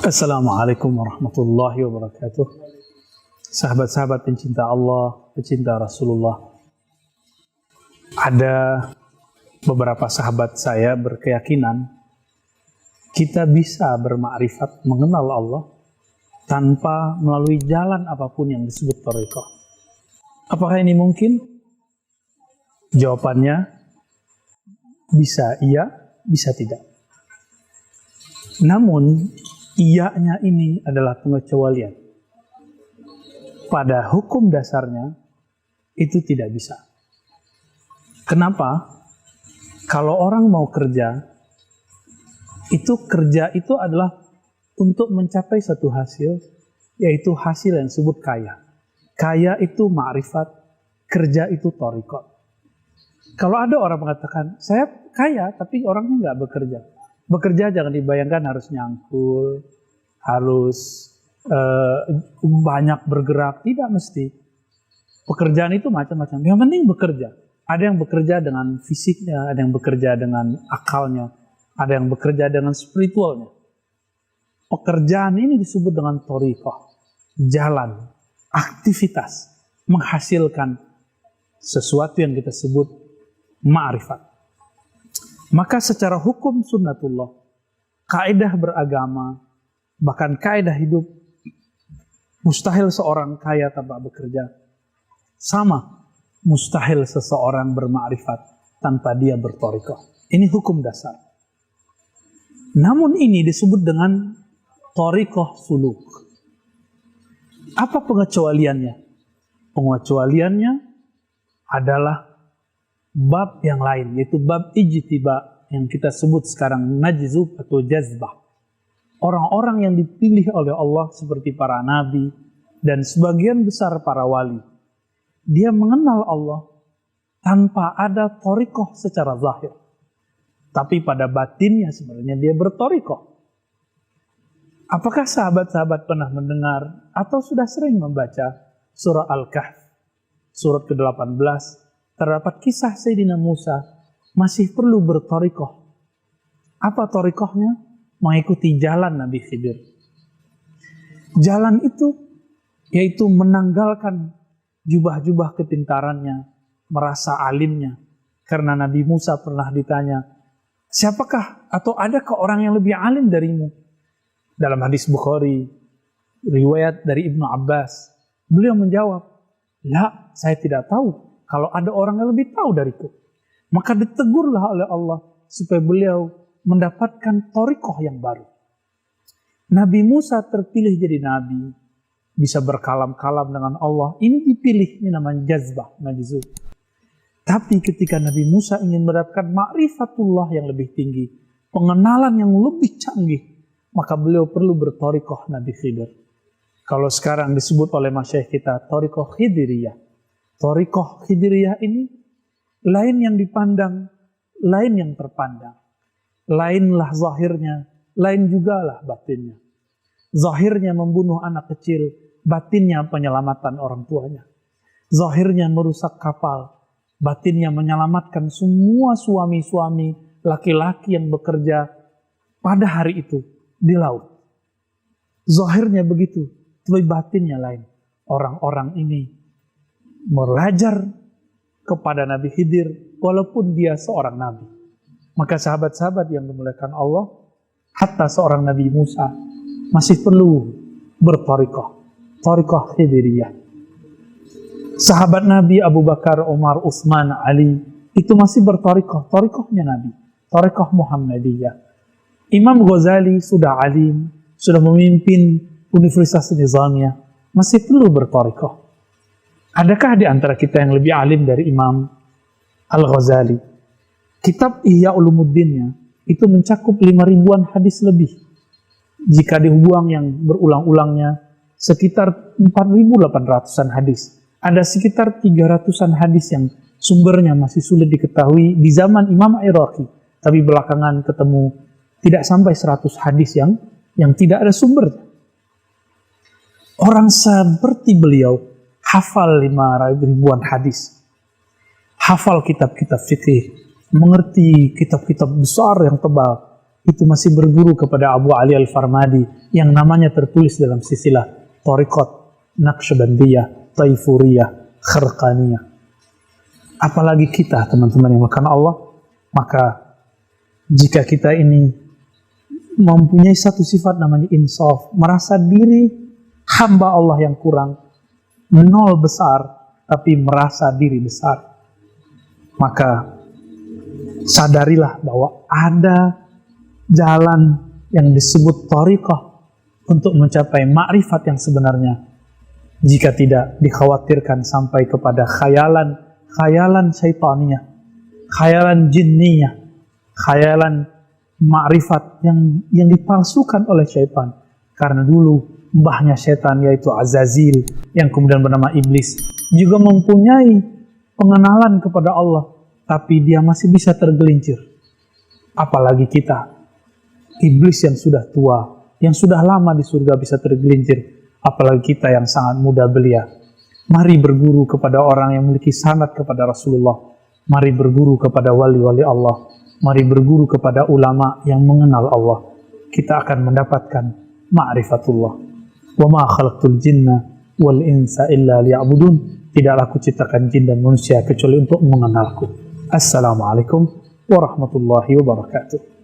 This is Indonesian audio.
Assalamualaikum warahmatullahi wabarakatuh. Sahabat-sahabat pencinta Allah, pencinta Rasulullah. Ada beberapa sahabat saya berkeyakinan kita bisa bermakrifat mengenal Allah tanpa melalui jalan apapun yang disebut thariqah. Apakah ini mungkin? Jawabannya bisa iya, bisa tidak. Namun iyanya ini adalah pengecualian. Pada hukum dasarnya itu tidak bisa. Kenapa? Kalau orang mau kerja itu adalah untuk mencapai satu hasil, yaitu hasil yang disebut kaya. Kaya itu ma'rifat, kerja itu thariqah. Kalau ada orang mengatakan, saya kaya tapi orangnya nggak bekerja. Bekerja jangan dibayangkan harus nyangkul, harus banyak bergerak, tidak mesti. Pekerjaan itu macam-macam. Yang penting bekerja. Ada yang bekerja dengan fisiknya, ada yang bekerja dengan akalnya, ada yang bekerja dengan spiritualnya. Pekerjaan ini disebut dengan thariqah, jalan, aktivitas, menghasilkan sesuatu yang kita sebut ma'rifat. Maka secara hukum sunnatullah, kaidah beragama, bahkan kaidah hidup, mustahil seorang kaya tanpa bekerja. Sama, mustahil seseorang bermakrifat tanpa dia berthariqah. Ini hukum dasar. Namun ini disebut dengan thariqah suluk. Apa pengecualiannya? Pengecualiannya adalah bab yang lain, yaitu bab ijtiba yang kita sebut sekarang najzub atau jazbah. Orang-orang yang dipilih oleh Allah seperti para nabi dan sebagian besar para wali. Dia mengenal Allah tanpa ada thariqah secara zahir. Tapi pada batinnya sebenarnya dia berthariqah. Apakah sahabat-sahabat pernah mendengar atau sudah sering membaca surah Al-Kahf, surat ke-18, terdapat kisah Sayyidina Musa masih perlu berthariqah. Apa thariqahnya? Mengikuti jalan Nabi Khidir. Jalan itu yaitu menanggalkan jubah-jubah kepintarannya, merasa alimnya. Karena Nabi Musa pernah ditanya, siapakah atau adakah orang yang lebih alim darimu? Dalam hadis Bukhari, riwayat dari Ibnu Abbas, beliau menjawab, la, saya tidak tahu kalau ada orang yang lebih tahu dariku. Maka ditegurlah oleh Allah supaya beliau mendapatkan thariqah yang baru. Nabi Musa terpilih jadi nabi, bisa berkalam-kalam dengan Allah. Ini dipilih, ini namanya jazbah, najzub. Tapi ketika Nabi Musa ingin mendapatkan ma'rifatullah yang lebih tinggi, pengenalan yang lebih canggih, maka beliau perlu berthariqah Nabi Khidir. Kalau sekarang disebut oleh masyayikh kita thariqah khidiriyah. Thariqah khidiriyah ini lain yang dipandang, lain yang terpandang. Lainlah zahirnya, lain jugalah batinnya. Zahirnya membunuh anak kecil, batinnya penyelamatan orang tuanya. Zahirnya merusak kapal, batinnya menyelamatkan semua suami-suami laki-laki yang bekerja pada hari itu di laut. Zahirnya begitu, tapi batinnya lain. Orang-orang ini belajar kepada Nabi Khidir walaupun dia seorang nabi. Maka sahabat-sahabat yang dimuliakan Allah, hatta seorang Nabi Musa masih perlu berthariqah, thariqah khidiriyah. Sahabat Nabi Abu Bakar, Umar, Utsman, Ali itu masih berthariqah, thariqahnya Nabi, thariqah Muhammadiyah. Imam Ghazali sudah alim, sudah memimpin Universitas Nizamiyah, masih perlu berthariqah. Adakah di antara kita yang lebih alim dari Imam Al-Ghazali? Kitab Ihya Ulumuddinnya itu mencakup 5.000-an hadis lebih. Jika dibuang yang berulang-ulangnya sekitar 4.800-an hadis. Ada sekitar 300-an hadis yang sumbernya masih sulit diketahui di zaman Imam Iraqi. Tapi belakangan ketemu tidak sampai 100 hadis yang tidak ada sumbernya. Orang seperti beliau hafal 5.000-an hadis. Hafal kitab-kitab fikih, mengerti kitab-kitab besar yang tebal, itu masih berguru kepada Abu Ali Al-Farmadi yang namanya tertulis dalam silsilah Thariqat Naqsyabandiyah, Taifuriyah, Kharqaniyah. Apalagi kita teman-teman yang makan Allah. Maka jika kita ini mempunyai satu sifat namanya insaf, merasa diri hamba Allah yang kurang, nol besar, tapi merasa diri besar, maka sadarilah bahwa ada jalan yang disebut thariqah untuk mencapai ma'rifat yang sebenarnya. Jika tidak dikhawatirkan sampai kepada khayalan syaitaniyah, khayalan jinniyah, khayalan ma'rifat yang dipalsukan oleh syaitan. Karena dulu mbahnya syaitan yaitu Azazil yang kemudian bernama Iblis juga mempunyai pengenalan kepada Allah, tapi dia masih bisa tergelincir. Apalagi kita, Iblis yang sudah tua, yang sudah lama di surga bisa tergelincir. Apalagi kita yang sangat muda belia. Mari berguru kepada orang yang memiliki sanad kepada Rasulullah. Mari berguru kepada wali-wali Allah. Mari berguru kepada ulama yang mengenal Allah. Kita akan mendapatkan ma'rifatullah. Wa ma khalaqtul jinna wal insa illa liya'budun. Tidaklah aku ciptakan jin dan manusia kecuali untuk mengenalku. Assalamualaikum warahmatullahi wabarakatuh.